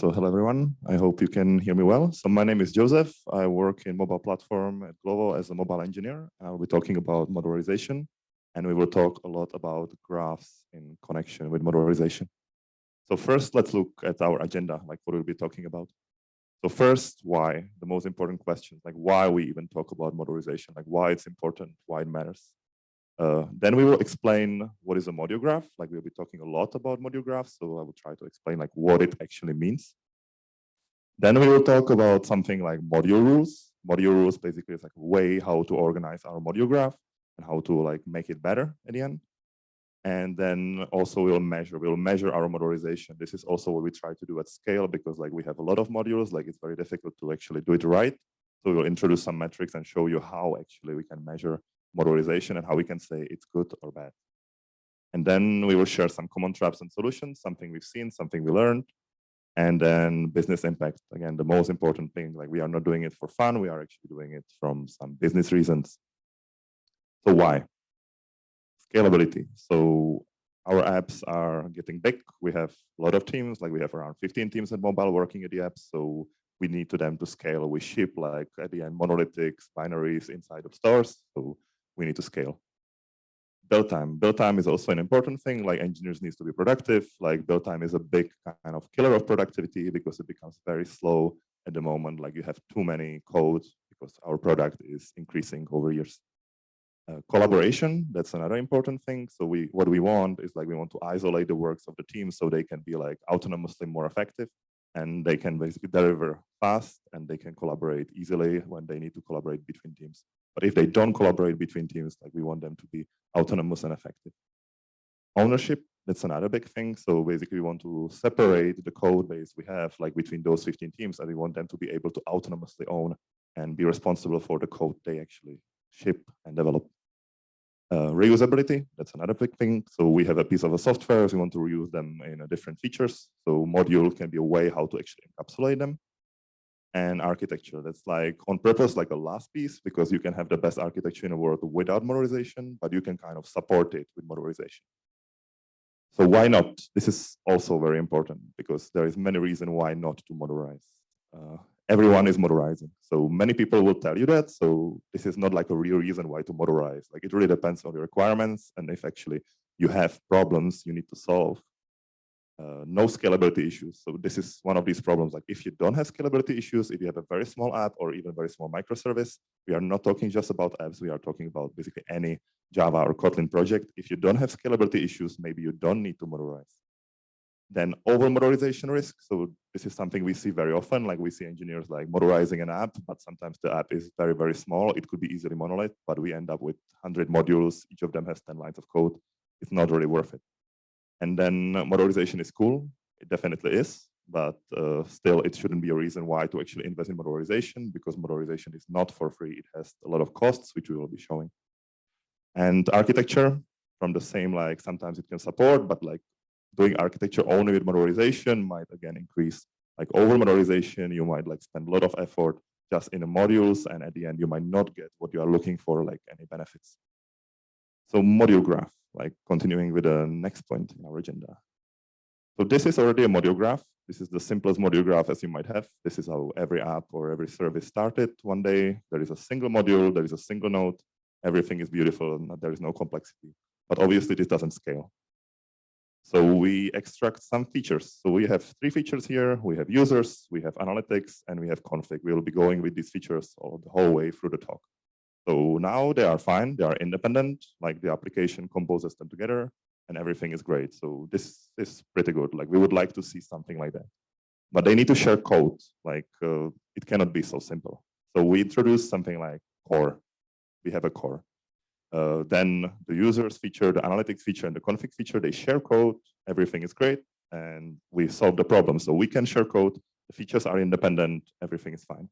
So hello everyone, I hope you can hear me well. So my name is Josef. I work in mobile platform at Glovo as a mobile engineer. I'll be talking about modularization, and we will talk a lot about graphs in connection with modularization. So first, let's look at our agenda, like what we'll be talking about. So first, why? The most important question, like why we even talk about modularization, like why it's important, why it matters. Then we will explain what is a module graph. Like we'll be talking a lot about module graphs, so I will try to explain like what it actually means. Then we will talk about something like module rules. Module rules basically is like a way how to organize our module graph and how to like make it better at the end. And then also we'll measure our modularization. This is also what we try to do at scale because like we have a lot of modules, like it's very difficult to actually do it right. So we'll introduce some metrics and show you how actually we can measure modularization and how we can say it's good or bad. And then we will share some common traps and solutions, something we've seen, something we learned. And then business impact, again, the most important thing, like we are not doing it for fun, we are actually doing it from some business reasons. So why? Scalability. So our apps are getting big. We have a lot of teams, like we have around 15 teams at mobile working at the apps. So we need them to scale. We ship like at the end monolithics, binaries inside of stores. So we need to scale. Build time. Build time is also an important thing. Like engineers need to be productive. Like build time is a big kind of killer of productivity because it becomes very slow at the moment. Like you have too many codes because our product is increasing over years. Collaboration, that's another important thing. So what we want is like we want to isolate the works of the team so they can be like autonomously more effective and they can basically deliver fast and they can collaborate easily when they need to collaborate between teams. But if they don't collaborate between teams, like we want them to be autonomous and effective. Ownership, that's another big thing. So basically we want to separate the code base we have like between those 15 teams and we want them to be able to autonomously own and be responsible for the code they actually ship and develop. Reusability, that's another big thing. So we have a piece of a software, so we want to reuse them in different features. So module can be a way how to actually encapsulate them. And architecture, that's like on purpose, like a last piece, because you can have the best architecture in the world without modularization, but you can kind of support it with modularization. So why not? This is also very important because there is many reasons why not to modularize. Everyone is modularizing. So many people will tell you that. So this is not like a real reason why to modularize. Like it really depends on the requirements and if actually you have problems you need to solve. No scalability issues. So this is one of these problems. Like if you don't have scalability issues, if you have a very small app or even very small microservice, we are not talking just about apps. We are talking about basically any Java or Kotlin project. If you don't have scalability issues, maybe you don't need to modularize. Then over modularization risk. So this is something we see very often. Like we see engineers like modularizing an app, but sometimes the app is very, very small. It could be easily monolith, but we end up with 100 modules. Each of them has 10 lines of code. It's not really worth it. And then modularization is cool. It definitely is, but still it shouldn't be a reason why to actually invest in modularization because modularization is not for free. It has a lot of costs, which we will be showing. And architecture from the same, like sometimes it can support, but like doing architecture only with modularization might again increase like over modularization. You might like spend a lot of effort just in the modules. And at the end, you might not get what you are looking for, like any benefits. So module graph, like continuing with the next point in our agenda. So this is already a module graph. This is the simplest module graph as you might have. This is how every app or every service started one day. There is a single module, there is a single node. Everything is beautiful, and there is no complexity. But obviously this doesn't scale. So we extract some features. So we have 3 features here. We have users, we have analytics, and we have config. We will be going with these features all the whole way through the talk. So now they are fine, they are independent, like the application composes them together and everything is great. So this is pretty good. Like we would like to see something like that. But they need to share code, like it cannot be so simple. So we introduce something like core. We have a core. Then the users feature, the analytics feature, and the config feature, they share code, everything is great, and we solve the problem. So we can share code, the features are independent, everything is fine.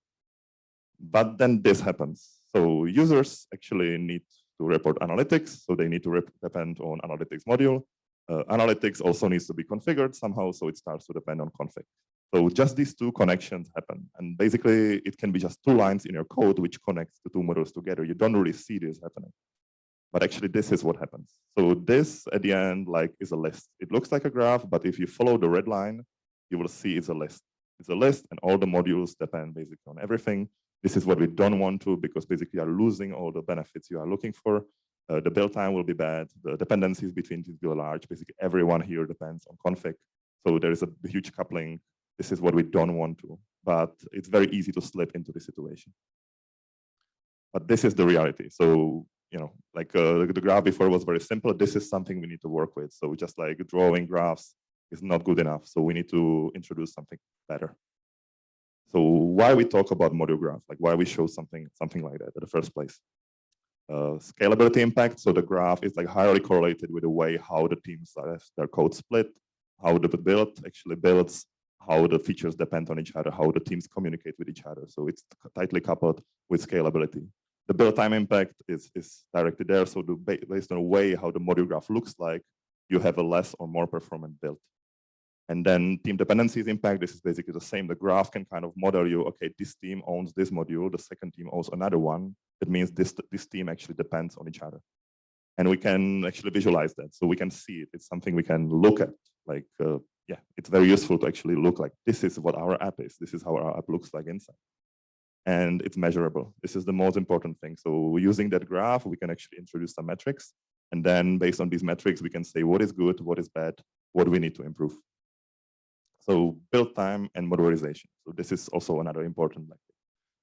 But then this happens. So users actually need to report analytics, so they need to depend on analytics module. Analytics also needs to be configured somehow, so it starts to depend on config. So just these 2 connections happen. And basically, it can be just 2 lines in your code which connects the 2 modules together. You don't really see this happening. But actually, this is what happens. So this, at the end, like is a list. It looks like a graph, but if you follow the red line, you will see it's a list. It's a list, and all the modules depend basically on everything. This is what we don't want to, because basically you are losing all the benefits you are looking for. The build time will be bad. The dependencies between these will be large. Basically, everyone here depends on config. So there is a huge coupling. This is what we don't want to, but it's very easy to slip into this situation. But this is the reality. So, like the graph before was very simple. This is something we need to work with. So just like drawing graphs is not good enough. So we need to introduce something better. So why we talk about module graph, like why we show something like that in the first place? Scalability impact. So the graph is like highly correlated with the way how the teams have their code split, how the build actually builds, how the features depend on each other, how the teams communicate with each other. So it's tightly coupled with scalability. The build time impact is directly there. So based on the way how the module graph looks like, you have a less or more performant build. And then team dependencies impact, this is basically the same. The graph can kind of model you, okay, this team owns this module, the second team owns another one. It means this team actually depends on each other. And we can actually visualize that. So we can see it. It's something we can look at. Like, yeah, it's very useful to actually look like, this is what our app is. This is how our app looks like inside. And it's measurable. This is the most important thing. So using that graph, we can actually introduce some metrics. And then based on these metrics, we can say what is good, what is bad, what we need to improve. So build time and modularization. So this is also another important metric.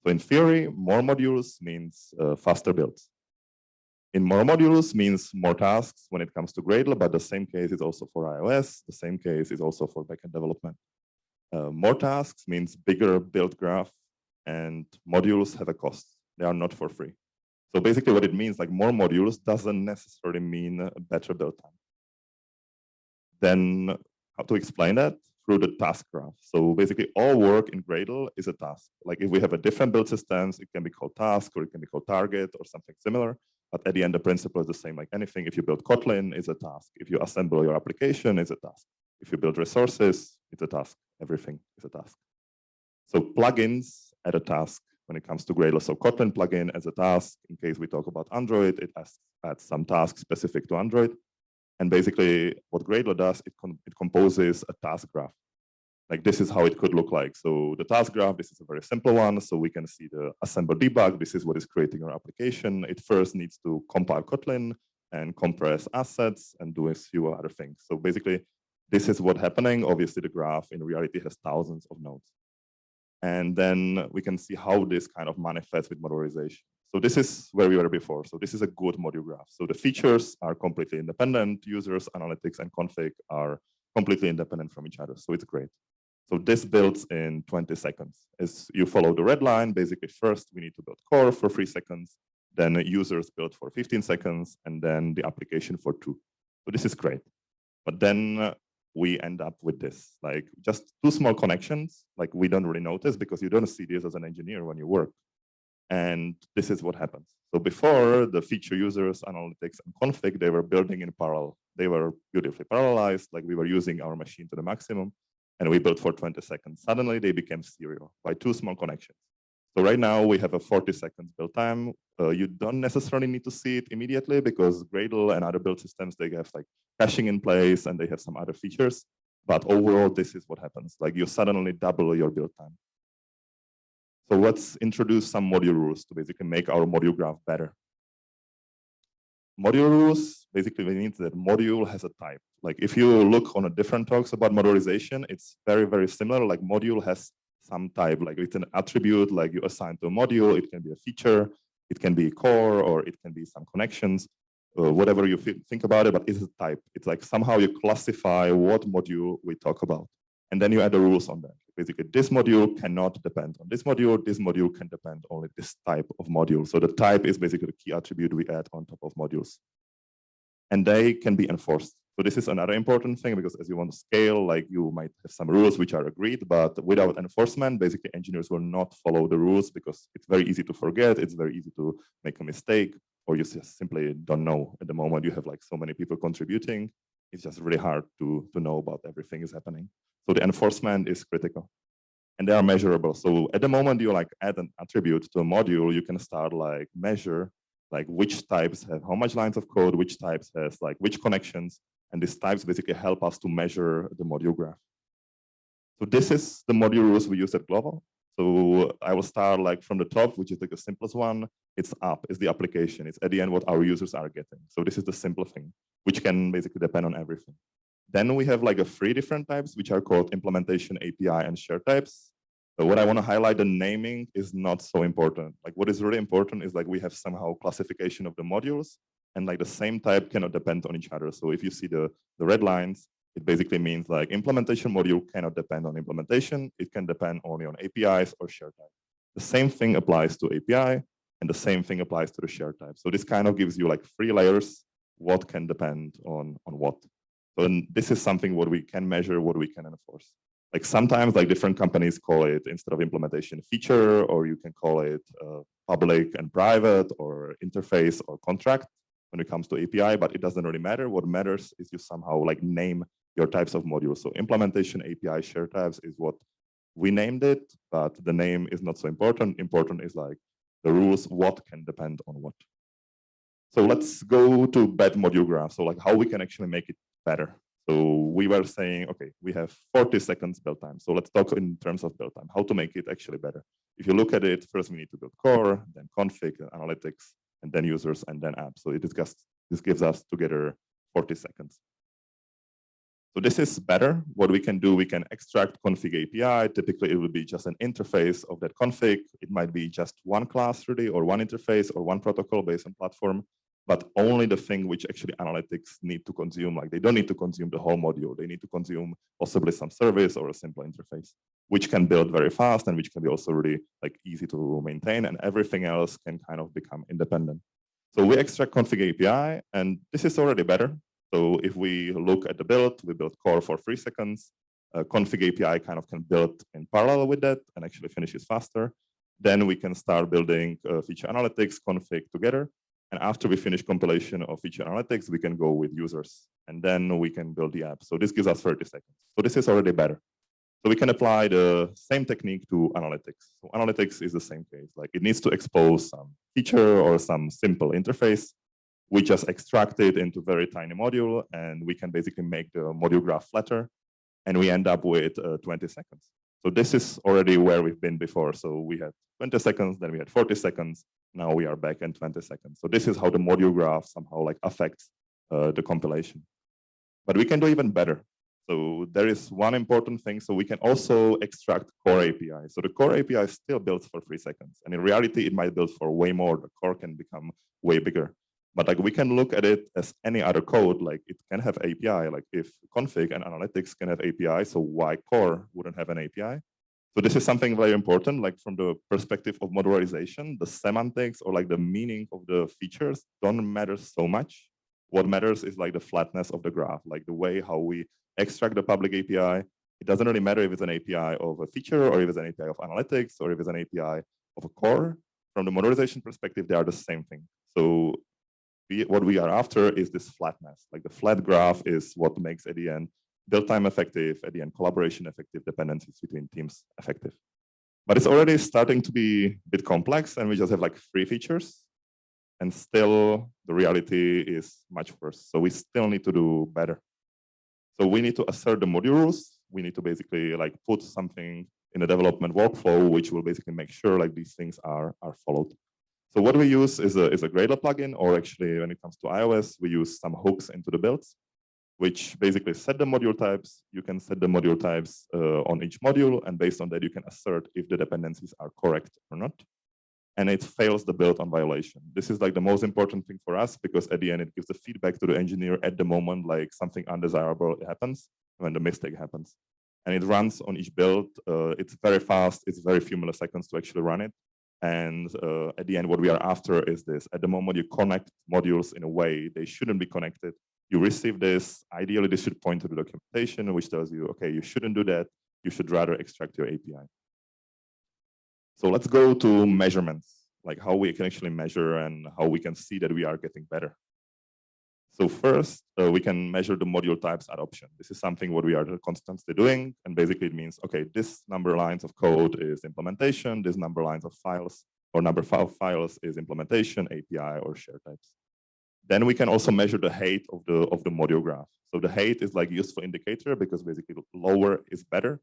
So in theory, more modules means faster builds. In more modules means more tasks when it comes to Gradle, but the same case is also for iOS. The same case is also for backend development. More tasks means bigger build graph, and modules have a cost. They are not for free. So basically what it means, like more modules doesn't necessarily mean better build time. Then how to explain that? Through the task graph. So basically all work in Gradle is a task. Like if we have a different build systems, it can be called task or it can be called target or something similar. But at the end, the principle is the same like anything. If you build Kotlin, it's a task. If you assemble your application, it's a task. If you build resources, it's a task. Everything is a task. So plugins add a task when it comes to Gradle. So Kotlin plugin as a task, in case we talk about Android, it adds some tasks specific to Android. And basically what Gradle does, it composes a task graph. Like this is how it could look like. So the task graph, this is a very simple one. So we can see the assemble debug. This is what is creating our application. It first needs to compile Kotlin and compress assets and do a few other things. So basically, this is what's happening. Obviously, the graph in reality has thousands of nodes. And then we can see how this kind of manifests with modularization. So this is where we were before. So this is a good module graph. So the features are completely independent. Users, analytics, and config are completely independent from each other. So it's great. So this builds in 20 seconds. As you follow the red line, basically first we need to build core for 3 seconds, then users build for 15 seconds, and then the application for 2. So this is great. But then we end up with this, like just 2 small connections, like we don't really notice because you don't see this as an engineer when you work. And this is what happens. So before, the feature users, analytics, and config, they were building in parallel. They were beautifully parallelized, like we were using our machine to the maximum, and we built for 20 seconds. Suddenly, they became serial by 2 small connections. So right now, we have a 40 seconds build time. You don't necessarily need to see it immediately because Gradle and other build systems, they have like caching in place and they have some other features. But overall, this is what happens. Like you suddenly double your build time. So let's introduce some module rules to basically make our module graph better. Module rules basically means that module has a type. Like if you look on a different talks about modularization, it's very, very similar. Like module has some type, like it's an attribute, like you assign to a module, it can be a feature, it can be core, or it can be some connections, whatever you think about it, but it's a type. It's like somehow you classify what module we talk about. And then you add the rules on that. Basically, this module cannot depend on this module can depend on this type of module. So the type is basically the key attribute we add on top of modules. And they can be enforced. So this is another important thing because as you want to scale, like you might have some rules which are agreed, but without enforcement, basically engineers will not follow the rules because it's very easy to forget. It's very easy to make a mistake, or you just simply don't know. At the moment, you have like so many people contributing. It's just really hard to know about everything is happening. So the enforcement is critical. And they are measurable. So at the moment you like add an attribute to a module, you can start like measure like which types have how much lines of code, which types has like which connections, and these types basically help us to measure the module graph. So this is the module rules we use at Glovo. So I will start like from the top, which is like the simplest one. It's app, it's the application. It's at the end what our users are getting. So this is the simple thing, which can basically depend on everything. Then we have like a 3 different types, which are called implementation, API, and share types. So what I want to highlight, the naming is not so important. Like what is really important is like we have somehow classification of the modules, and like the same type cannot depend on each other. So if you see the red lines, it basically means like implementation module cannot depend on implementation. It can depend only on APIs or share type. The same thing applies to API, and the same thing applies to the share type. So this kind of gives you like 3 layers, what can depend on what. So this is something what we can measure, what we can enforce. Like sometimes like different companies call it, instead of implementation, feature, or you can call it public and private, or interface or contract when it comes to API, but it doesn't really matter. What matters is you somehow like name your types of modules. So implementation, API, share types is what we named it, but the name is not so important. Important is like the rules, what can depend on what. So let's go to bad module graph. So like how we can actually make it better. So we were saying, okay, we have 40 seconds build time. So let's talk in terms of build time, how to make it actually better. If you look at it, first we need to build core, then config, analytics, and then users, and then apps. So this gives us together 40 seconds. So this is better. What we can do, we can extract config API. Typically, it will be just an interface of that config. It might be just one class really, or one interface, or one protocol based on platform, but only the thing which actually analytics need to consume. Like they don't need to consume the whole module. They need to consume possibly some service or a simple interface, which can build very fast and which can be also really like easy to maintain, and everything else can kind of become independent. So we extract config API, and this is already better. So if we look at the build, we build core for 3 seconds. Config API kind of can build in parallel with that and actually finishes faster. Then we can start building feature analytics config together. And after we finish compilation of feature analytics, we can go with users. And then we can build the app. So this gives us 30 seconds. So this is already better. So we can apply the same technique to analytics. So analytics is the same case. Like it needs to expose some feature or some simple interface. We just extract it into very tiny module, and we can basically make the module graph flatter, and we end up with 20 seconds. So this is already where we've been before. So we had 20 seconds, then we had 40 seconds. Now we are back in 20 seconds. So this is how the module graph somehow like affects the compilation. But we can do even better. So there is one important thing. So we can also extract core API. So the core API still builds for 3 seconds. And in reality, it might build for way more. The core can become way bigger. But like we can look at it as any other code, like it can have API, like if config and analytics can have API, so why core wouldn't have an API? So this is something very important, like from the perspective of modularization, the semantics or like the meaning of the features don't matter so much. What matters is like the flatness of the graph, like the way how we extract the public API. It doesn't really matter if it's an API of a feature or if it's an API of analytics or if it's an API of a core. From the modularization perspective, they are the same thing. So what we are after is this flatness. Like the flat graph is what makes at the end build time effective, at the end collaboration effective, dependencies between teams effective. But it's already starting to be a bit complex, and we just have like 3 features, and still the reality is much worse. So we still need to do better. So we need to assert the module rules. We need to basically like put something in a development workflow, which will basically make sure like these things are followed. So what we use is a Gradle plugin, or actually when it comes to iOS, we use some hooks into the builds, which basically set the module types. You can set the module types on each module, and based on that, you can assert if the dependencies are correct or not. And it fails the build on violation. This is like the most important thing for us, because at the end, it gives the feedback to the engineer at the moment, like something undesirable happens when the mistake happens. And it runs on each build. It's very fast. It's very few milliseconds to actually run it. And at the end, what we are after is this. At the moment, you connect modules in a way they shouldn't be connected. You receive this. Ideally, this should point to the documentation, which tells you, okay, you shouldn't do that. You should rather extract your API. So let's go to measurements, like how we can actually measure and how we can see that we are getting better. So first, we can measure the module types adoption. This is something what we are constantly doing. And basically it means, okay, this number of lines of code is implementation, this number of lines of files or number of files is implementation, API, or share types. Then we can also measure the height of the module graph. So the height is like useful indicator, because basically lower is better.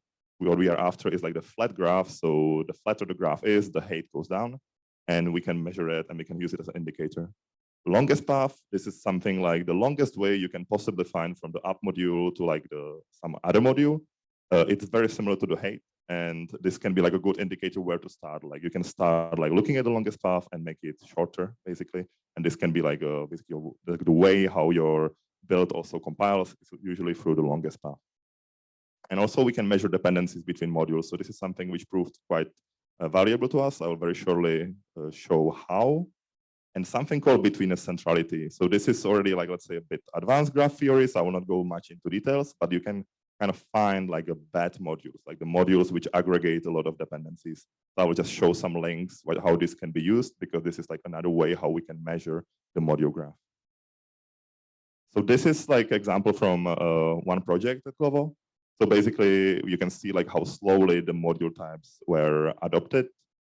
what we are after is like the flat graph. So the flatter the graph is, the height goes down, and we can measure it and we can use it as an indicator. Longest path, this is something like the longest way you can possibly find from the up module to like some other module. It's very similar to the height, and this can be like a good indicator where to start. Like you can start like looking at the longest path and make it shorter, basically. And this can be like basically the way how your build also compiles, is usually through the longest path. And also we can measure dependencies between modules. So this is something which proved quite valuable to us. I will very shortly show how. And something called betweenness centrality. So this is already like, let's say, a bit advanced graph theory. So I will not go much into details, but you can kind of find like a bad modules, like the modules which aggregate a lot of dependencies. So I will just show some links how this can be used, because this is like another way how we can measure the module graph. So this is like example from one project at Glovo. So basically you can see like how slowly the module types were adopted.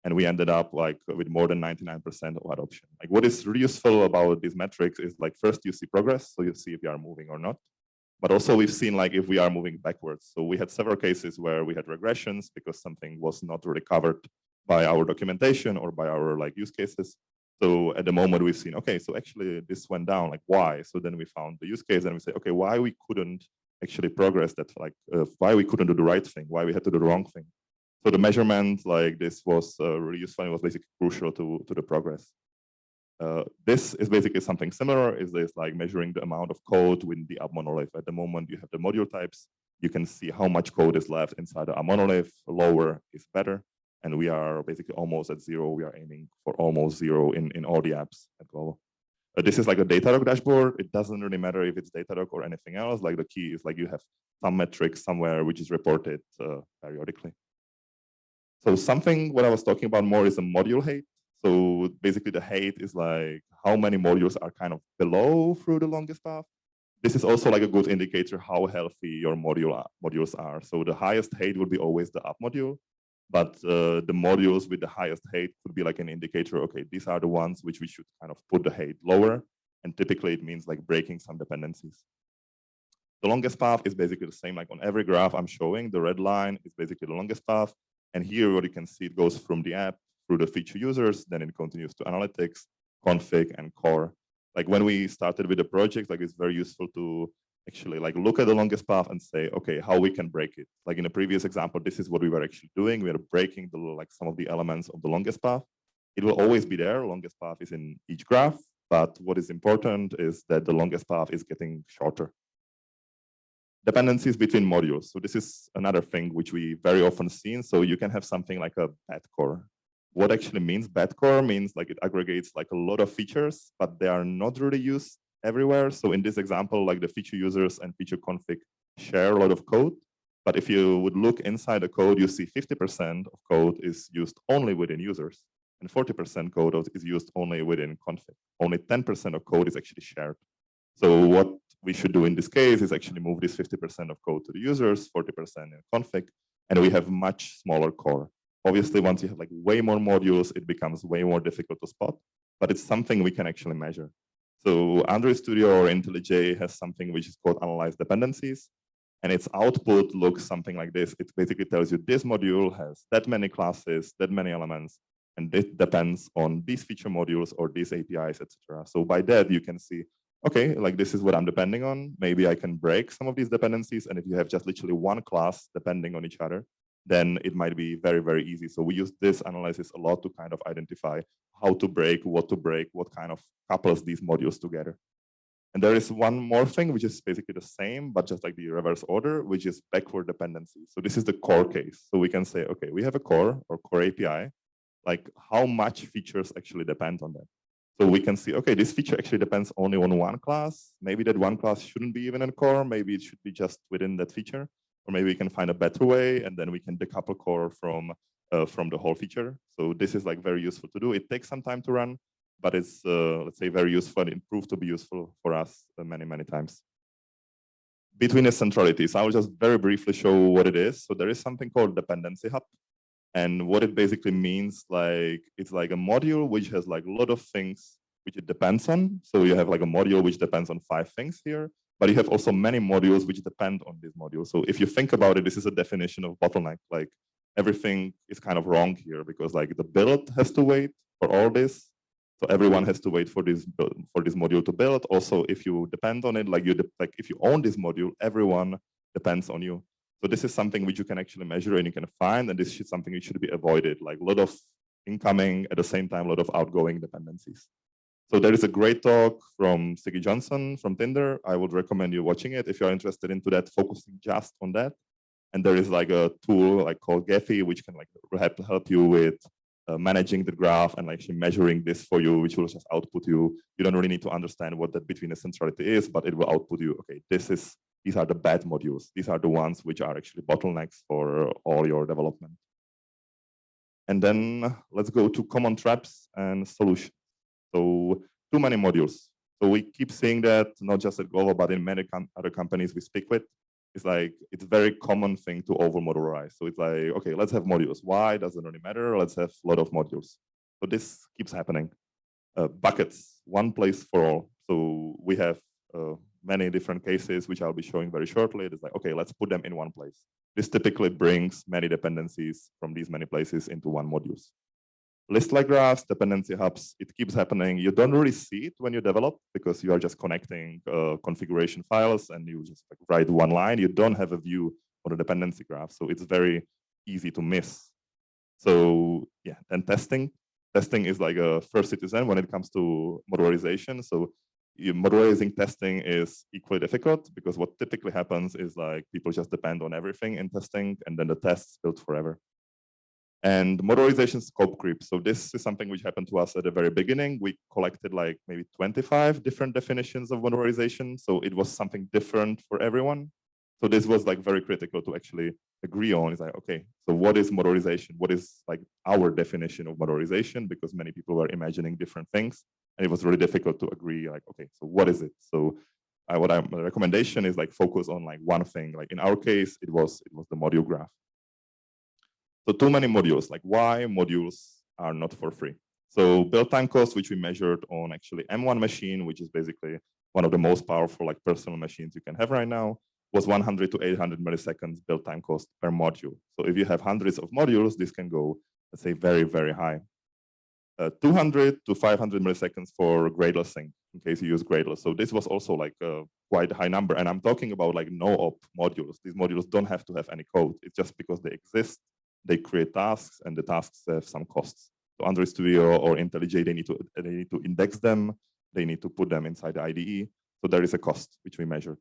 And we ended up like with more than 99% of adoption. Like what is really useful about these metrics is like first you see progress, so you see if you are moving or not. But also we've seen like if we are moving backwards. So we had several cases where we had regressions because something was not really covered by our documentation or by our like use cases. So at the moment we've seen, okay, so actually this went down, like why? So then we found the use case and we say, okay, why we couldn't actually progress that, like why we couldn't do the right thing, why we had to do the wrong thing. So the measurement like this was really useful. It was basically crucial to the progress. This is basically something similar. Is this like measuring the amount of code within the app monolith? At the moment, you have the module types. You can see how much code is left inside the app monolith. Lower is better, and we are basically almost at zero. We are aiming for almost zero in all the apps at Glovo. This is like a Datadog dashboard. It doesn't really matter if it's Datadog or anything else. Like the key is like you have some metrics somewhere which is reported periodically. So something what I was talking about more is a module height. So basically the height is like how many modules are kind of below through the longest path. This is also like a good indicator how healthy your modules are. So the highest height would be always the up module, but the modules with the highest height could be like an indicator, okay, these are the ones which we should kind of put the height lower. And typically it means like breaking some dependencies. The longest path is basically the same, like on every graph I'm showing, the red line is basically the longest path. And here what you can see, it goes from the app through the feature users, then it continues to analytics, config, and core. Like when we started with the project, like it's very useful to actually like look at the longest path and say, okay, how we can break it. Like in the previous example, this is what we were actually doing. We are breaking the like some of the elements of the longest path. It will always be there. Longest path is in each graph, but what is important is that the longest path is getting shorter. Dependencies between modules. So this is another thing which we very often see. So you can have something like a bad core. What actually means bad core means like it aggregates like a lot of features, but they are not really used everywhere. So in this example, like the feature users and feature config share a lot of code. But if you would look inside the code, you see 50% of code is used only within users, and 40% code is used only within config. Only 10% of code is actually shared. So what we should do in this case is actually move this 50% of code to the users, 40% in config, and we have much smaller core. Obviously, once you have like way more modules, it becomes way more difficult to spot, but it's something we can actually measure. So Android Studio or IntelliJ has something which is called analyze dependencies, and its output looks something like this. It basically tells you this module has that many classes, that many elements, and it depends on these feature modules or these APIs, etc. So by that, you can see, okay, like this is what I'm depending on. Maybe I can break some of these dependencies. And if you have just literally one class depending on each other, then it might be very, very easy. So we use this analysis a lot to kind of identify how to break, what kind of couples these modules together. And there is one more thing, which is basically the same, but just like the reverse order, which is backward dependency. So this is the core case. So we can say, okay, we have a core or core API, like how much features actually depend on that. So we can see, okay, this feature actually depends only on one class. Maybe that one class shouldn't be even in core. Maybe it should be just within that feature. Or maybe we can find a better way, and then we can decouple core from the whole feature. So this is like very useful to do. It takes some time to run, but it's, let's say, very useful, and it proved to be useful for us many, many times. Betweenness centrality. So I will just very briefly show what it is. So there is something called dependency hub. And what it basically means, like it's like a module which has like a lot of things which it depends on. So you have like a module which depends on 5 things here. But you have also many modules which depend on this module. So if you think about it, this is a definition of bottleneck. Like everything is kind of wrong here because like the build has to wait for all this. So everyone has to wait for this module to build. Also, if you depend on it, like if you own this module, everyone depends on you. So this is something which you can actually measure and you can find, and this is something which should be avoided. Like a lot of incoming, at the same time, a lot of outgoing dependencies. So there is a great talk from Siggy Johnson from Tinder. I would recommend you watching it if you're interested into that, focusing just on that. And there is like a tool like called Gephi, which can like help you with managing the graph and actually measuring this for you, which will just output you. You don't really need to understand what that betweenness centrality is, but it will output you. Okay, these are the bad modules. These are the ones which are actually bottlenecks for all your development. And then let's go to common traps and solutions. So too many modules. So we keep seeing that not just at Glovo, but in many other companies we speak with. It's like, it's a very common thing to over modularize. So it's like, okay, let's have modules. Why? Doesn't really matter. Let's have a lot of modules. So this keeps happening. Buckets, one place for all. So we have many different cases, which I'll be showing very shortly. It's like, okay, let's put them in one place. This typically brings many dependencies from these many places into one module. List-like graphs, dependency hubs, it keeps happening. You don't really see it when you develop because you are just connecting configuration files and you just like write one line. You don't have a view on the dependency graph. So it's very easy to miss. So yeah, and testing. Testing is like a first citizen when it comes to modularization. So modularizing testing is equally difficult because what typically happens is like people just depend on everything in testing and then the tests build forever. And modularization scope creep. So this is something which happened to us at the very beginning. We collected like maybe 25 different definitions of modularization. So it was something different for everyone. So this was like very critical to actually agree on. It's like, okay, so what is modularization? What is like our definition of modularization? Because many people were imagining different things. And it was really difficult to agree like, okay, so what is it? So my recommendation is like focus on like one thing. Like in our case, it was the module graph. So too many modules, like why modules are not for free. So build time cost, which we measured on actually M1 machine, which is basically one of the most powerful like personal machines you can have right now, was 100 to 800 milliseconds build time cost per module. So if you have hundreds of modules, this can go, let's say, very, very high. 200 to 500 milliseconds for Gradle sync, in case you use Gradle. So this was also like a quite high number. And I'm talking about like no-op modules. These modules don't have to have any code. It's just because they exist. They create tasks, and the tasks have some costs. So Android Studio or IntelliJ, they need to index them. They need to put them inside the IDE. So there is a cost which we measured.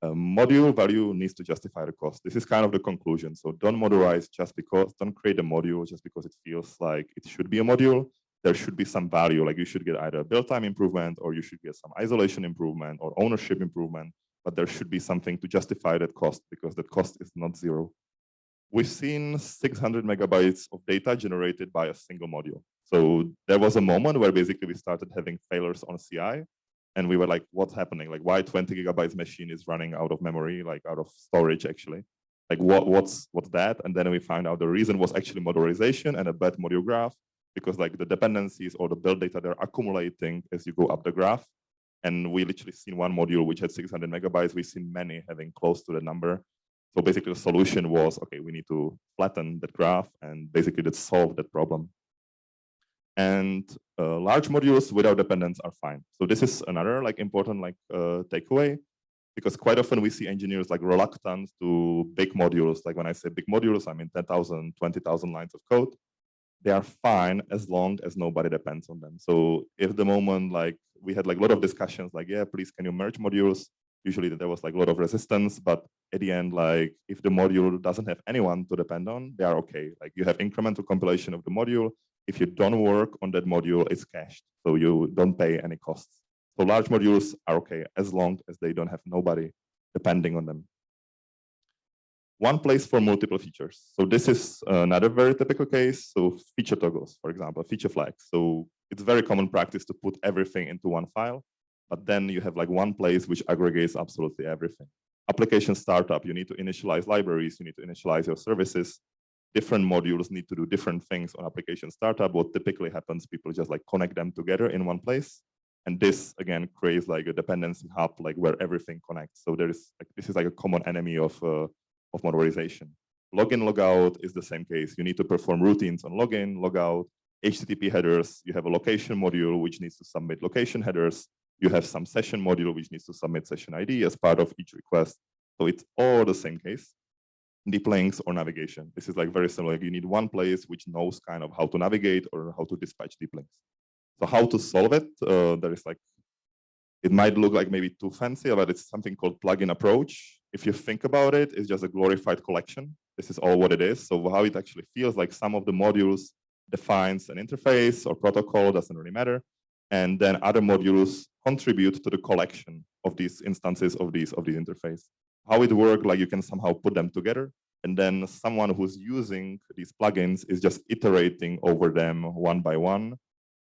Module value needs to justify the cost. This is kind of the conclusion. So don't modularize just because, don't create a module just because it feels like it should be a module. There should be some value, like you should get either a build time improvement or you should get some isolation improvement or ownership improvement, but there should be something to justify that cost because that cost is not zero. We've seen 600 megabytes of data generated by a single module. So there was a moment where basically we started having failures on CI. And we were like, what's happening? Like, why 20 gigabytes machine is running out of memory, like out of storage, actually? Like, what's that? And then we found out the reason was actually modularization and a bad module graph, because like the dependencies or the build data, they're accumulating as you go up the graph. And we literally seen one module which had 600 megabytes. We've seen many having close to the number. So basically the solution was, okay, we need to flatten that graph and basically that solve that problem. And large modules without dependence are fine. So this is another like important like takeaway, because quite often we see engineers like reluctant to big modules. Like when I say big modules, I mean 10,000, 20,000 lines of code. They are fine as long as nobody depends on them. So if the moment like we had like a lot of discussions like, yeah, please can you merge modules? Usually there was like a lot of resistance, but at the end, like if the module doesn't have anyone to depend on, they are okay. Like you have incremental compilation of the module. If you don't work on that module, it's cached. So you don't pay any costs. So large modules are okay as long as they don't have nobody depending on them. One place for multiple features. So this is another very typical case. So feature toggles, for example, feature flags. So it's very common practice to put everything into one file, but then you have like one place which aggregates absolutely everything. Application startup, you need to initialize libraries, you need to initialize your services. Different modules need to do different things on application startup. What typically happens, people just like connect them together in one place. And this again creates like a dependency hub, like where everything connects. So there is like, this is like a common enemy of modularization. Login, logout is the same case. You need to perform routines on login, logout, HTTP headers. You have a location module which needs to submit location headers. You have some session module which needs to submit session ID as part of each request. So it's all the same case. Deep links or navigation. This is like very similar. You need one place which knows kind of how to navigate or how to dispatch deep links. So how to solve it? There is like, it might look like maybe too fancy, but it's something called plugin approach. If you think about it, it's just a glorified collection. This is all what it is. So how it actually feels like some of the modules defines an interface or protocol, doesn't really matter. And then other modules contribute to the collection of these instances of these interface. How it works, like you can somehow put them together. And then someone who's using these plugins is just iterating over them one by one.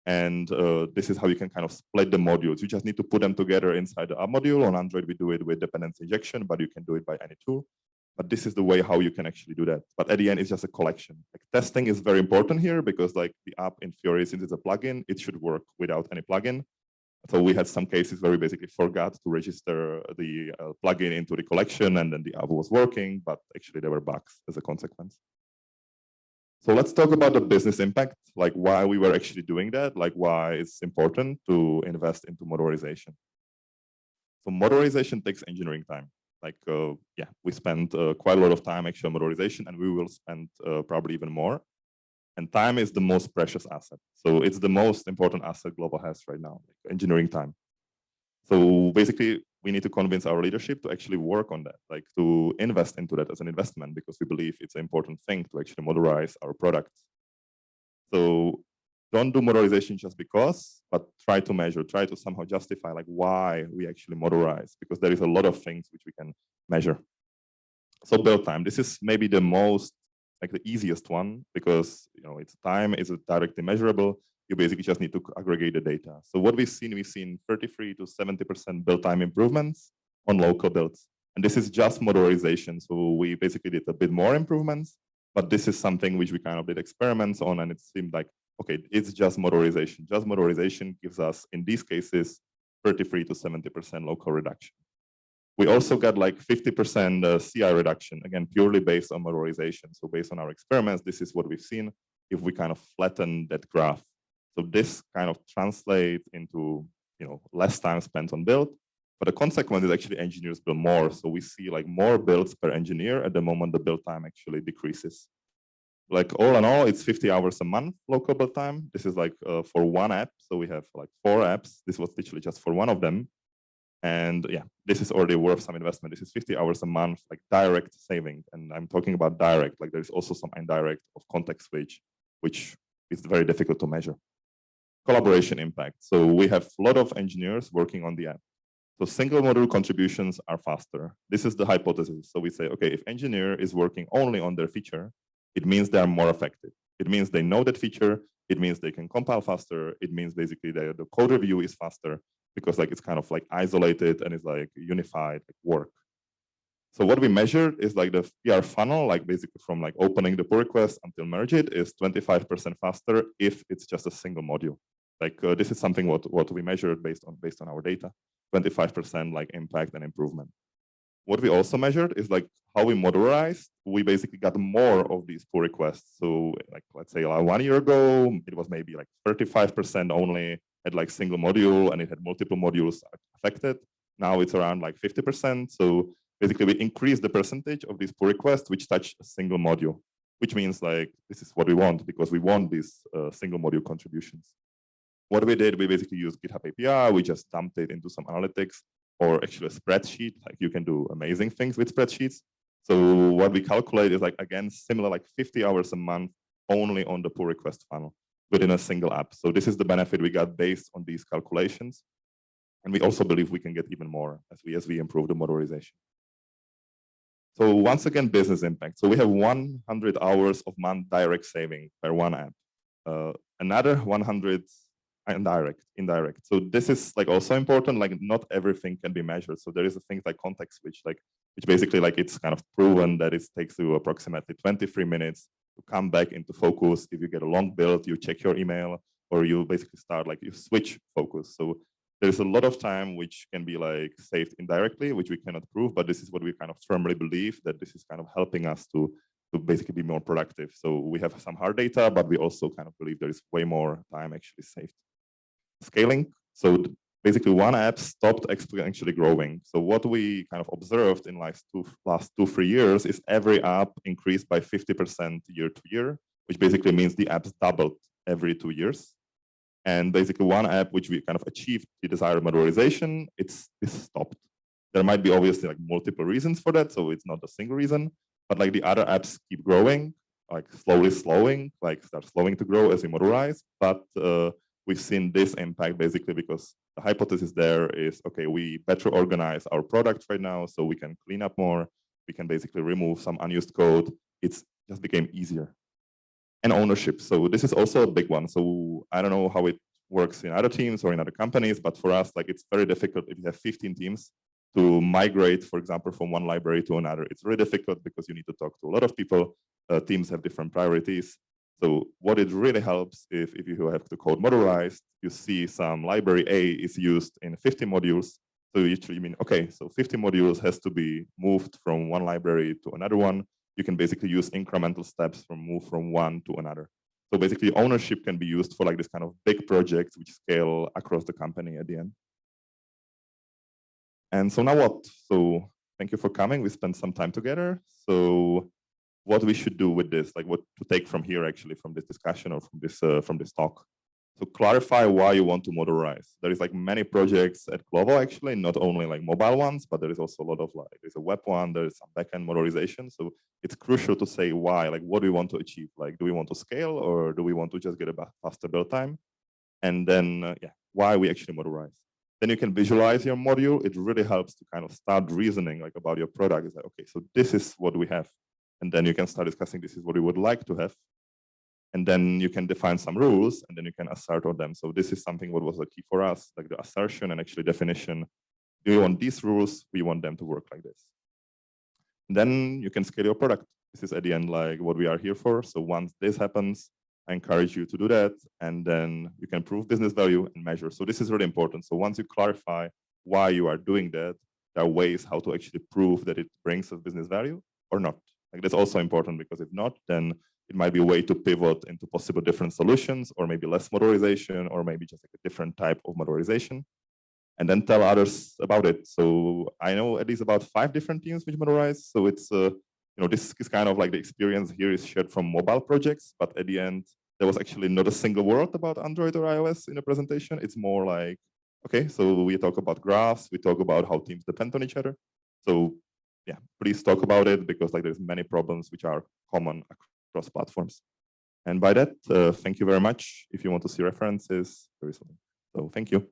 And this is how you can kind of split the modules. You just need to put them together inside the app module. On Android, we do it with dependency injection, but you can do it by any tool. But this is the way how you can actually do that. But at the end, it's just a collection. Like testing is very important here because like the app in theory, since it's a plugin, it should work without any plugin. So we had some cases where we basically forgot to register the plugin into the collection and then the app was working, but actually there were bugs as a consequence. So let's talk about the business impact, like why we were actually doing that, like why it's important to invest into modularization. So modularization takes engineering time. Like, yeah, we spend quite a lot of time actually on modularization, and we will spend probably even more. And time is the most precious asset. So it's the most important asset Glovo has right now, like engineering time. So basically, we need to convince our leadership to actually work on that, like to invest into that as an investment, because we believe it's an important thing to actually modularize our products. So don't do modularization just because, but try to measure, try to somehow justify like why we actually modularize, because there is a lot of things which we can measure. So build time, this is maybe the most, like the easiest one, because its time is directly measurable. You basically just need to aggregate the data. So what we've seen 33 to 70% build time improvements on local builds. And this is just modularization. So we basically did a bit more improvements, but this is something which we kind of did experiments on, and it seemed like, okay, it's just modularization. Just modularization gives us, in these cases, 33 to 70% local reduction. We also got like 50% CI reduction, again, purely based on modularization. So based on our experiments, this is what we've seen if we kind of flatten that graph. So this kind of translates into less time spent on build, but the consequence is actually engineers build more. So we see like more builds per engineer at the moment the build time actually decreases. Like all in all, it's 50 hours a month local build time. This is like for one app. So we have like 4 apps. This was literally just for one of them. And yeah, this is already worth some investment. This is 50 hours a month, like direct saving. And I'm talking about direct, like there's also some indirect of context switch, which is very difficult to measure. Collaboration impact. So we have a lot of engineers working on the app. So single module contributions are faster. This is the hypothesis. So we say, okay, if engineer is working only on their feature, it means they are more effective. It means they know that feature. It means they can compile faster. It means basically the code review is faster because like it's kind of like isolated and it's like unified work. So what we measured is like the PR funnel, like basically from like opening the pull request until merge it is 25% faster if it's just a single module. Like this is something what we measured based on our data, 25% like impact and improvement. What we also measured is like how we modularized. We basically got more of these pull requests. So like let's say like 1 year ago, it was maybe like 35% only had like single module and it had multiple modules affected. Now it's around like 50%. So basically we increased the percentage of these pull requests which touch a single module, which means like this is what we want because we want these single module contributions. What we did, we basically used GitHub API. We just dumped it into some analytics or actually a spreadsheet. Like you can do amazing things with spreadsheets. So what we calculate is like, again, similar like 50 hours a month only on the pull request funnel within a single app. So this is the benefit we got based on these calculations. And we also believe we can get even more as we improve the modularization. So once again, business impact. So we have 100 hours of month direct saving per one app. Another 100 indirect. So this is like also important, like not everything can be measured. So there is a thing like context switch, like which basically like it's kind of proven that it takes you approximately 23 minutes to come back into focus. If you get a long build, you check your email or you basically start like you switch focus. So there's a lot of time which can be like saved indirectly, which we cannot prove, but this is what we kind of firmly believe, that this is kind of helping us to basically be more productive. So we have some hard data, but we also kind of believe there is way more time actually saved. Scaling. So basically one app stopped exponentially growing. So what we kind of observed in last 2-3 years is every app increased by 50% year to year, which basically means the apps doubled every 2 years. And basically one app which we kind of achieved the desired modularization, it's stopped. There might be obviously like multiple reasons for that, so it's not a single reason, but like the other apps keep growing, like slowly slowing, like start slowing to grow as we modularize. But we've seen this impact basically because the hypothesis there is, okay, we better organize our product right now so we can clean up more, we can basically remove some unused code. It's just became easier. And ownership. So this is also a big one. So I don't know how it works in other teams or in other companies, but for us, like it's very difficult if you have 15 teams to migrate, for example, from one library to another. It's really difficult because you need to talk to a lot of people. Teams have different priorities. So what it really helps if you have the code modularized, you see some library A is used in 50 modules. So you usually mean, okay, so 50 modules has to be moved from one library to another one. You can basically use incremental steps from move from one to another. So basically ownership can be used for like this kind of big projects which scale across the company at the end. And so now what? So thank you for coming. We spent some time together. So what we should do with this, like what to take from here actually from this discussion or from this talk. So clarify why you want to modularize. There is like many projects at Glovo actually, not only like mobile ones, but there is also a lot of like, there's a web one, there's some backend modularization. So it's crucial to say why, like what do we want to achieve? Like, do we want to scale or do we want to just get a faster build time? And then, yeah, why we actually modularize. Then you can visualize your module. It really helps to kind of start reasoning like about your product. It's like, okay, so this is what we have. And then you can start discussing this is what we would like to have. And then you can define some rules and then you can assert on them. So this is something what was a key for us, like the assertion and actually definition. Do you want these rules? We want them to work like this. And then you can scale your product. This is at the end like what we are here for. So once this happens, I encourage you to do that. And then you can prove business value and measure. So this is really important. So once you clarify why you are doing that, there are ways how to actually prove that it brings us business value or not. Like that's also important because if not, then it might be a way to pivot into possible different solutions or maybe less modularization or maybe just like a different type of modularization. And then tell others about it. So I know at least about 5 different teams which modularize. So it's, this is kind of like the experience here is shared from mobile projects, but at the end, there was actually not a single word about Android or iOS in the presentation. It's more like, okay, so we talk about graphs, we talk about how teams depend on each other. So yeah, please talk about it because like there's many problems which are common across platforms. And by that, thank you very much. If you want to see references, there is one. So thank you.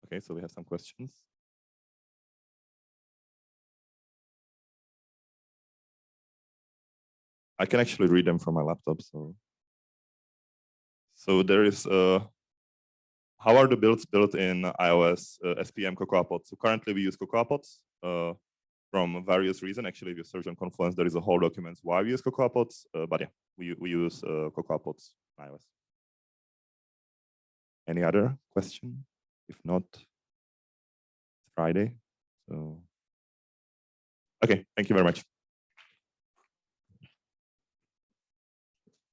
Okay, so we have some questions. I can actually read them from my laptop. So there is, how are the builds built in iOS SPM Cocoa Pods? So currently we use Cocoa Pods from various reasons. Actually, if you search on Confluence, there is a whole document why we use Cocoa Pods. But yeah, we use Cocoa Pods in iOS. Any other question? If not, it's Friday. So, okay, thank you very much.